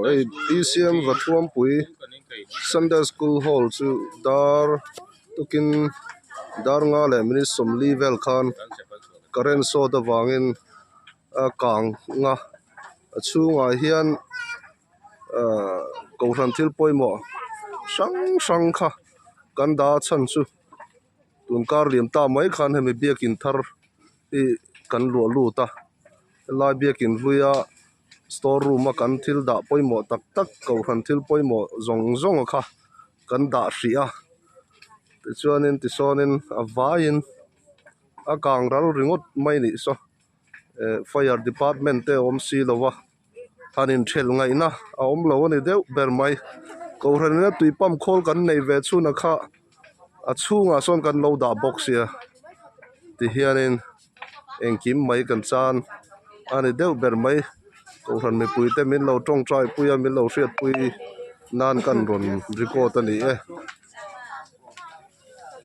Hey, BCM vathuampui Sunday School Hall chu dar tukin dar nga le mini somli vel khan karen so da wangin kang nga chunga hian ko ran thil poimo sang kha kan da chan chu tun kar liam ta mai khan hemi biakin thar i kan lu lu ta la biakin luya store room a kan thil da poimo tak tak ko ran thil poimo zong kha kan da hria ti chuanin ti sonin a vain a kangral ringot mai ni so fire department te om si lowa hanin thel ngai na a om lo ni deuh ber mai ko ran na tuipam khol kan nei ve chuna kha a chunga son kan lo da box ya ti hianin engkim mai kan chan ani deuh ber mai ko ran mi pui te min lo tong trai puya min lo hriat pui nan kan ron record ani